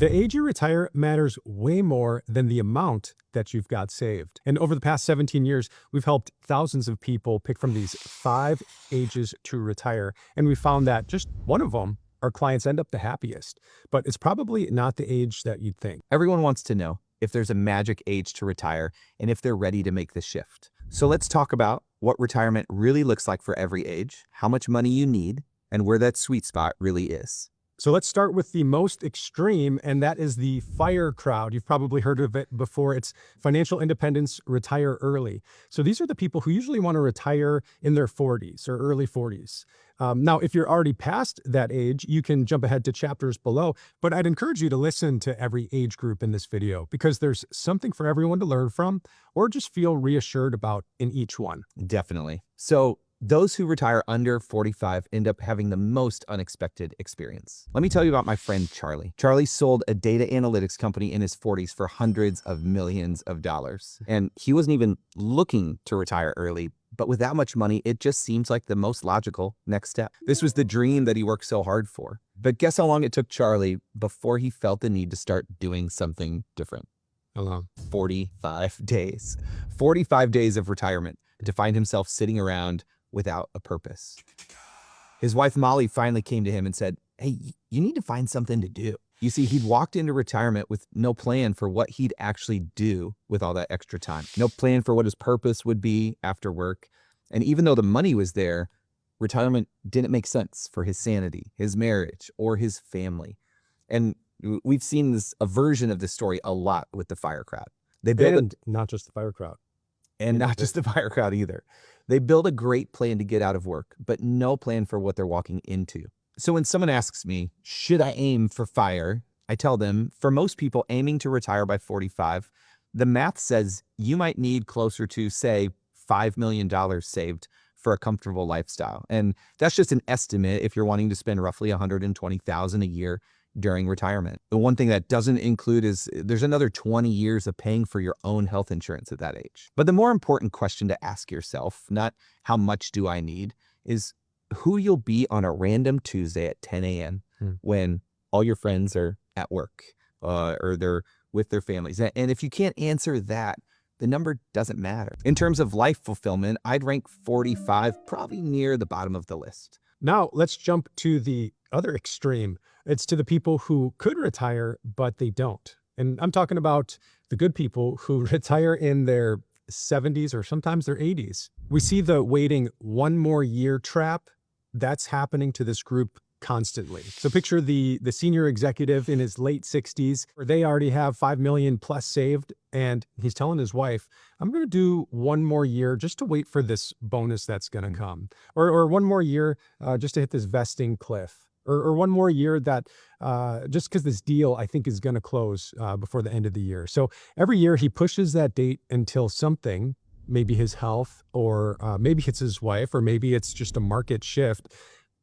The age you retire matters way more than the amount that you've got saved. And over the past 17 years, we've helped thousands of people pick from these 5 ages to retire. And we found that just one of them, our clients end up the happiest. But it's probably not the age that you'd think. Everyone wants to know if there's a magic age to retire and if they're ready to make the shift. So let's talk about what retirement really looks like for every age, how much money you need, and where that sweet spot really is. So let's start with the most extreme, and that is the FIRE crowd. You've probably heard of it before. It's financial independence, retire early. So these are the people who usually want to retire in their 40s or early 40s. Now, if you're already past that age, you can jump ahead to chapters below, but I'd encourage you to listen to every age group in this video because there's something for everyone to learn from or just feel reassured about in each one. Definitely. So those who retire under 45 end up having the most unexpected experience. Let me tell you about my friend Charlie. Charlie sold a data analytics company in his 40s for hundreds of millions of dollars. And he wasn't even looking to retire early, but with that much money, it just seems like the most logical next step. This was the dream that he worked so hard for. But guess how long it took Charlie before he felt the need to start doing something different? How long? 45 days. 45 days of retirement to find himself sitting around without a purpose. His wife, Molly, finally came to him and said, "Hey, you need to find something to do." You see, he'd walked into retirement with no plan for what he'd actually do with all that extra time. No plan for what his purpose would be after work. And even though the money was there, retirement didn't make sense for his sanity, his marriage, or his family. And we've seen a version of this story a lot with the FIRE crowd. And not just the FIRE crowd. And not just the FIRE crowd either. They build a great plan to get out of work, but no plan for what they're walking into. So when someone asks me, should I aim for FIRE? I tell them, for most people aiming to retire by 45, the math says you might need closer to, say, $5 million saved for a comfortable lifestyle. And that's just an estimate if you're wanting to spend roughly $120,000 a year during retirement. The one thing that doesn't include is there's another 20 years of paying for your own health insurance at that age. But the more important question to ask yourself, not how much do I need, is who you'll be on a random Tuesday at 10 a.m. when all your friends are at work or they're with their families. And if you can't answer that, the number doesn't matter. In terms of life fulfillment, I'd rank 45 probably near the bottom of the list. Now let's jump to the other extreme. It's to the people who could retire, but they don't. And I'm talking about the good people who retire in their 70s or sometimes their 80s. We see the waiting one more year trap. That's happening to this group constantly. So picture the senior executive in his late 60s, where they already have 5 million plus saved. And he's telling his wife, I'm going to do one more year just to wait for this bonus that's going to come. Or one more year just to hit this vesting cliff. Or one more year that just because this deal I think is going to close before the end of the year. So every year he pushes that date until something, maybe his health, or maybe it's his wife, or maybe it's just a market shift,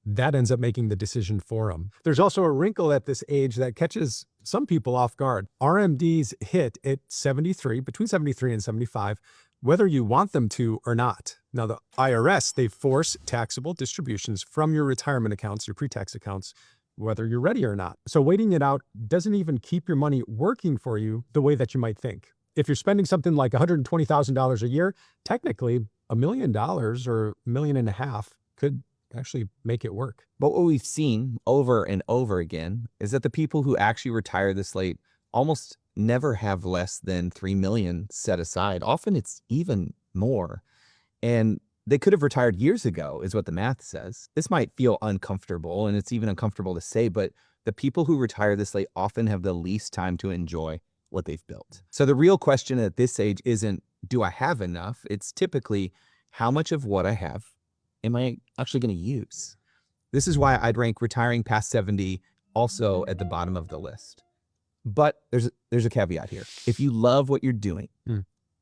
that ends up making the decision for him. There's also a wrinkle at this age that catches some people off guard. RMDs hit at 73, between 73 and 75, whether you want them to or not. Now, the IRS, they force taxable distributions from your retirement accounts, your pre-tax accounts, whether you're ready or not. So waiting it out doesn't even keep your money working for you the way that you might think. If you're spending something like $120,000 a year, technically $1 million or $1.5 million could actually make it work. But what we've seen over and over again is that the people who actually retire this late almost never have less than 3 million set aside. Often it's even more. And they could have retired years ago is what the math says. This might feel uncomfortable, and it's even uncomfortable to say, but the people who retire this late often have the least time to enjoy what they've built. So the real question at this age isn't, do I have enough? It's typically, how much of what I have am I actually going to use? This is why I'd rank retiring past 70 also at the bottom of the list. But there's a caveat here. If you love what you're doing,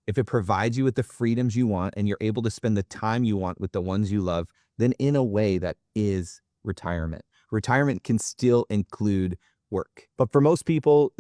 if it provides you with the freedoms you want and you're able to spend the time you want with the ones you love, then in a way that is retirement. Retirement can still include work. But for most people,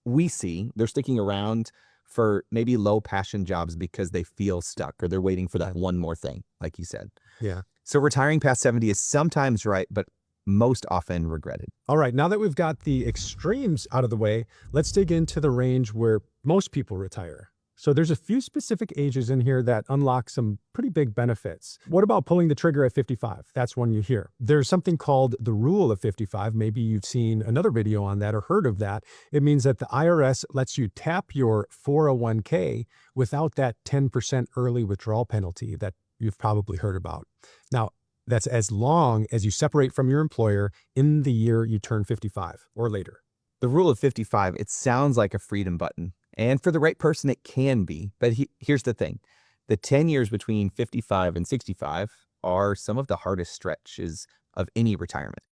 we see they're sticking around for maybe low passion jobs because they feel stuck or they're waiting for that one more thing, like you said. Yeah. So retiring past 70 is sometimes right, but most often regretted. All right, now that we've got the extremes out of the way, let's dig into the range where most people retire. So there's a few specific ages in here that unlock some pretty big benefits. What about pulling the trigger at 55? That's one you hear. There's something called the rule of 55. Maybe you've seen another video on that or heard of that. It means that the IRS lets you tap your 401k without that 10% early withdrawal penalty that you've probably heard about. Now, that's as long as you separate from your employer in the year you turn 55 or later. The rule of 55, it sounds like a freedom button. And for the right person, it can be. But here's the thing. The 10 years between 55 and 65 are some of the hardest stretches of any retirement.